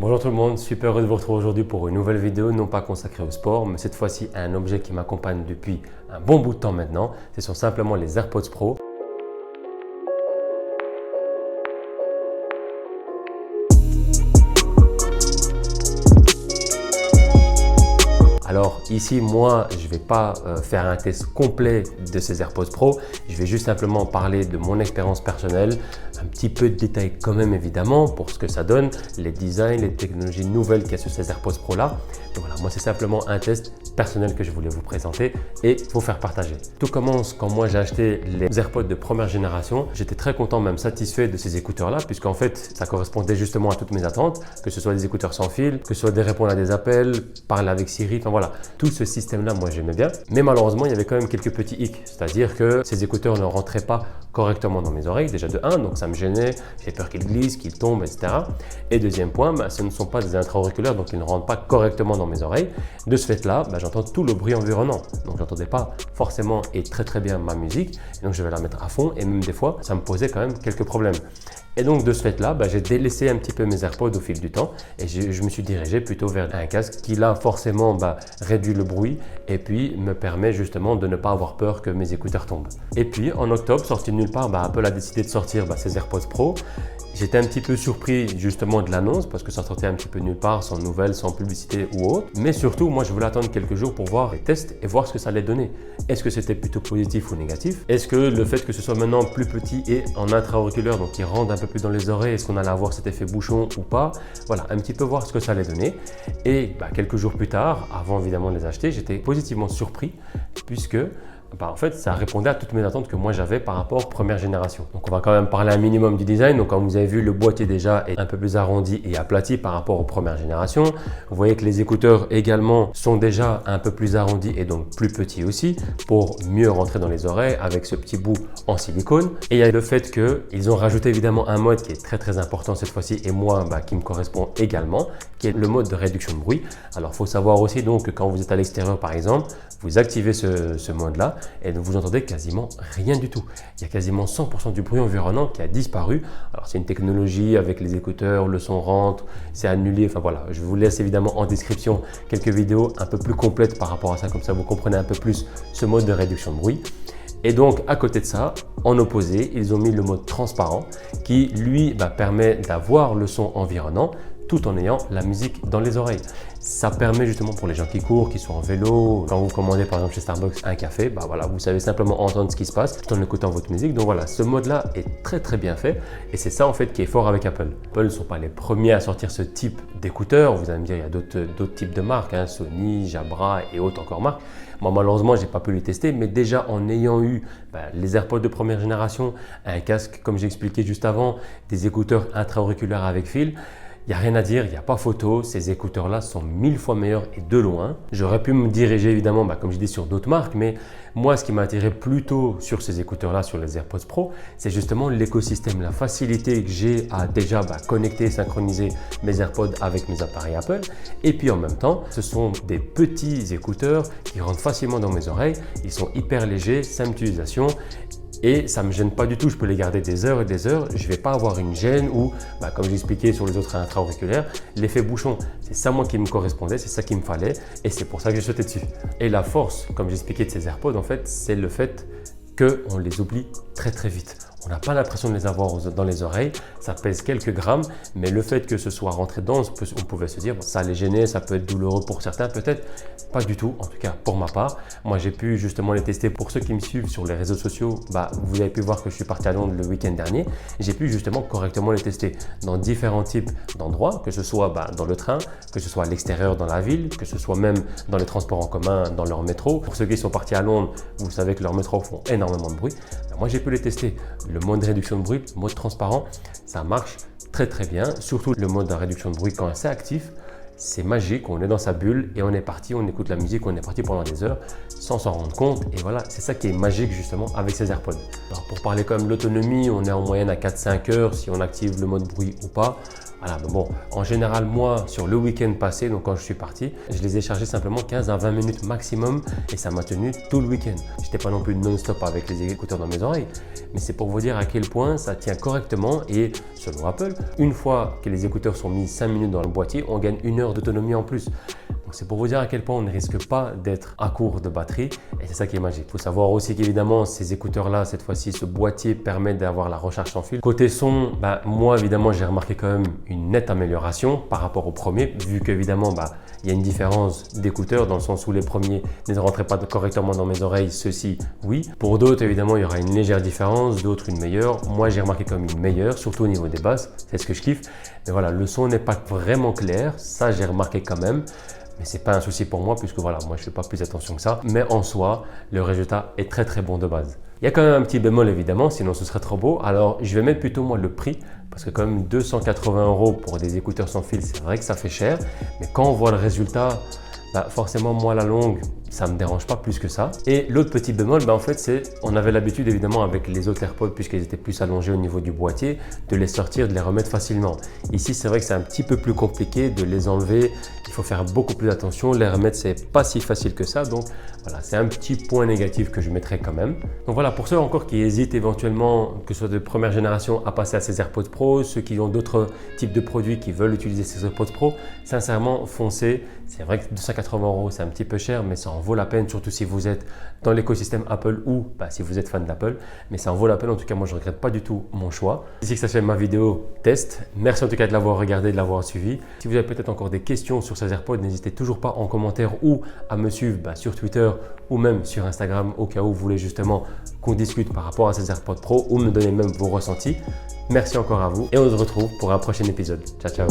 Bonjour tout le monde, super heureux de vous retrouver aujourd'hui pour une nouvelle vidéo, non pas consacrée au sport, mais cette fois-ci à un objet qui m'accompagne depuis un bon bout de temps maintenant. Ce sont simplement les AirPods Pro. Alors ici, moi, je ne vais pas faire un test complet de ces AirPods Pro. Je vais juste simplement parler de mon expérience personnelle, un petit peu de détails quand même évidemment pour ce que ça donne, les designs, les technologies nouvelles qu'il y a sur ces AirPods Pro là. Donc voilà, moi c'est simplement un test personnel que je voulais vous présenter et vous faire partager. Tout commence quand moi j'ai acheté les AirPods de première génération. J'étais très content, même satisfait de ces écouteurs là, puisqu'en fait ça correspondait justement à toutes mes attentes, que ce soit des écouteurs sans fil, que ce soit des répondre à des appels, parler avec Siri, enfin voilà, tout ce système là moi j'aimais bien. Mais malheureusement il y avait quand même quelques petits hicks, c'est-à-dire que ces écouteurs ne rentraient pas correctement dans mes oreilles, déjà de 1, donc ça me gênait, j'ai peur qu'ils glissent, qu'ils tombent, etc. Et deuxième point, ce ne sont pas des intra-auriculaires, donc ils ne rentrent pas correctement dans mes oreilles. De ce fait là, j'entends tout le bruit environnant, donc j'entendais pas forcément et très bien ma musique, et donc je vais la mettre à fond, et même des fois ça me posait quand même quelques problèmes. Et donc de ce fait là, j'ai délaissé un petit peu mes AirPods au fil du temps et je me suis dirigé plutôt vers un casque qui là forcément réduit le bruit et puis me permet justement de ne pas avoir peur que mes écouteurs tombent. Et puis en octobre, sorti de nulle part, Apple a décidé de sortir ces AirPods Pro. J'étais un petit peu surpris justement de l'annonce parce que ça sortait un petit peu de nulle part, sans nouvelles, sans publicité ou autre. Mais surtout, moi je voulais attendre quelques jours pour voir les tests et voir ce que ça allait donner. Est-ce que c'était plutôt positif ou négatif? Est-ce que le fait que ce soit maintenant plus petit et en intra-auriculaire, donc qui rentre un peu plus dans les oreilles, est-ce qu'on allait avoir cet effet bouchon ou pas? Voilà, un petit peu voir ce que ça allait donner. Et quelques jours plus tard, avant évidemment de les acheter, j'étais positivement surpris puisque en fait, ça répondait à toutes mes attentes que moi j'avais par rapport aux premières générations. Donc on va quand même parler un minimum du design. Donc comme vous avez vu, le boîtier déjà est un peu plus arrondi et aplati par rapport aux premières générations. Vous voyez que les écouteurs également sont déjà un peu plus arrondis et donc plus petits aussi pour mieux rentrer dans les oreilles avec ce petit bout en silicone. Et il y a le fait qu'ils ont rajouté évidemment un mode qui est très important cette fois-ci et moi qui me correspond également, qui est le mode de réduction de bruit. Alors il faut savoir aussi donc que quand vous êtes à l'extérieur par exemple, vous activez ce mode-là et vous entendez quasiment rien du tout. Il y a quasiment 100% du bruit environnant qui a disparu. Alors c'est une technologie avec les écouteurs, le son rentre, c'est annulé. Enfin voilà, je vous laisse évidemment en description quelques vidéos un peu plus complètes par rapport à ça, comme ça vous comprenez un peu plus ce mode de réduction de bruit. Et donc à côté de ça, en opposé, ils ont mis le mode transparent qui lui permet d'avoir le son environnant tout en ayant la musique dans les oreilles. Ça permet justement pour les gens qui courent, qui sont en vélo, quand vous commandez par exemple chez Starbucks un café, voilà, vous savez simplement entendre ce qui se passe tout en écoutant votre musique. Donc voilà, ce mode-là est très bien fait et c'est ça en fait qui est fort avec Apple. Apple ne sont pas les premiers à sortir ce type d'écouteurs. Vous allez me dire, il y a d'autres types de marques, Sony, Jabra et autres encore marques. Moi, malheureusement, je n'ai pas pu les tester, mais déjà en ayant eu les AirPods de première génération, un casque comme j'ai expliqué juste avant, des écouteurs intra-auriculaires avec fil, il n'y a rien à dire, il n'y a pas photo, ces écouteurs-là sont 1000 fois meilleurs et de loin. J'aurais pu me diriger évidemment, comme je dis, sur d'autres marques, mais moi, ce qui m'a attiré plutôt sur ces écouteurs-là, sur les AirPods Pro, c'est justement l'écosystème, la facilité que j'ai à déjà connecter et synchroniser mes AirPods avec mes appareils Apple. Et puis en même temps, ce sont des petits écouteurs qui rentrent facilement dans mes oreilles, ils sont hyper légers, simple utilisation. Et ça ne me gêne pas du tout, je peux les garder des heures et des heures, je ne vais pas avoir une gêne ou, comme j'ai expliqué sur les autres intra-auriculaires, l'effet bouchon. C'est ça moi qui me correspondait, c'est ça qu'il me fallait et c'est pour ça que j'ai sauté dessus. Et la force, comme j'ai expliqué de ces AirPods en fait, c'est le fait qu'on les oublie très vite. On n'a pas l'impression de les avoir dans les oreilles, ça pèse quelques grammes, mais le fait que ce soit rentré dedans, on pouvait se dire, ça les gêner, ça peut être douloureux pour certains peut-être, pas du tout, en tout cas pour ma part. Moi j'ai pu justement les tester. Pour ceux qui me suivent sur les réseaux sociaux, vous avez pu voir que je suis parti à Londres le week-end dernier. J'ai pu justement correctement les tester dans différents types d'endroits, que ce soit dans le train, que ce soit à l'extérieur dans la ville, que ce soit même dans les transports en commun, dans leur métro. Pour ceux qui sont partis à Londres, vous savez que leurs métros font énormément de bruit. Moi j'ai pu les tester. Le mode de réduction de bruit, le mode transparent, ça marche très bien. Surtout le mode de réduction de bruit quand c'est actif, c'est magique. On est dans sa bulle et on est parti, on écoute la musique, on est parti pendant des heures sans s'en rendre compte. Et voilà, c'est ça qui est magique justement avec ces AirPods. Alors pour parler quand même de l'autonomie, on est en moyenne à 4-5 heures si on active le mode bruit ou pas. Voilà, mais bon, en général, moi, sur le week-end passé, donc quand je suis parti, je les ai chargés simplement 15 à 20 minutes maximum et ça m'a tenu tout le week-end. Je n'étais pas non plus non-stop avec les écouteurs dans mes oreilles, mais c'est pour vous dire à quel point ça tient correctement et selon Apple, une fois que les écouteurs sont mis 5 minutes dans le boîtier, on gagne 1 heure d'autonomie en plus. Donc c'est pour vous dire à quel point on ne risque pas d'être à court de batterie et c'est ça qui est magique. Il faut savoir aussi qu'évidemment ces écouteurs-là, cette fois-ci, ce boîtier permet d'avoir la recharge sans fil. Côté son, moi évidemment j'ai remarqué quand même une nette amélioration par rapport au premier, vu qu'évidemment il y a une différence d'écouteurs dans le sens où les premiers ne rentraient pas correctement dans mes oreilles, ceux-ci oui. Pour d'autres évidemment il y aura une légère différence, d'autres une meilleure. Moi j'ai remarqué comme une meilleure, surtout au niveau des basses, c'est ce que je kiffe. Mais voilà, le son n'est pas vraiment clair, ça j'ai remarqué quand même. Mais ce n'est pas un souci pour moi puisque voilà, moi je ne fais pas plus attention que ça. Mais en soi, le résultat est très très bon de base. Il y a quand même un petit bémol évidemment, sinon ce serait trop beau. Alors je vais mettre plutôt moi le prix parce que quand même 280 € pour des écouteurs sans fil, c'est vrai que ça fait cher. Mais quand on voit le résultat, forcément moi à la longue, ça ne me dérange pas plus que ça. Et l'autre petit bémol, en fait, c'est on avait l'habitude évidemment avec les autres AirPods, puisqu'ils étaient plus allongés au niveau du boîtier, de les sortir, de les remettre facilement. Ici, c'est vrai que c'est un petit peu plus compliqué de les enlever. Il faut faire beaucoup plus attention. Les remettre, c'est pas si facile que ça. Donc voilà, c'est un petit point négatif que je mettrai quand même. Donc voilà, pour ceux encore qui hésitent éventuellement, que ce soit de première génération, à passer à ces AirPods Pro, ceux qui ont d'autres types de produits qui veulent utiliser ces AirPods Pro, sincèrement, foncez. C'est vrai que 280 €, c'est un petit peu cher, mais ça en vaut la peine, surtout si vous êtes dans l'écosystème Apple ou si vous êtes fan d'Apple. Mais ça en vaut la peine, en tout cas, moi je ne regrette pas du tout mon choix. Ici que ça fait ma vidéo test. Merci en tout cas de l'avoir regardé, de l'avoir suivi. Si vous avez peut-être encore des questions sur ces AirPods, n'hésitez toujours pas en commentaire ou à me suivre sur Twitter ou même sur Instagram au cas où vous voulez justement qu'on discute par rapport à ces AirPods Pro ou me donner même vos ressentis. Merci encore à vous et on se retrouve pour un prochain épisode. Ciao, ciao.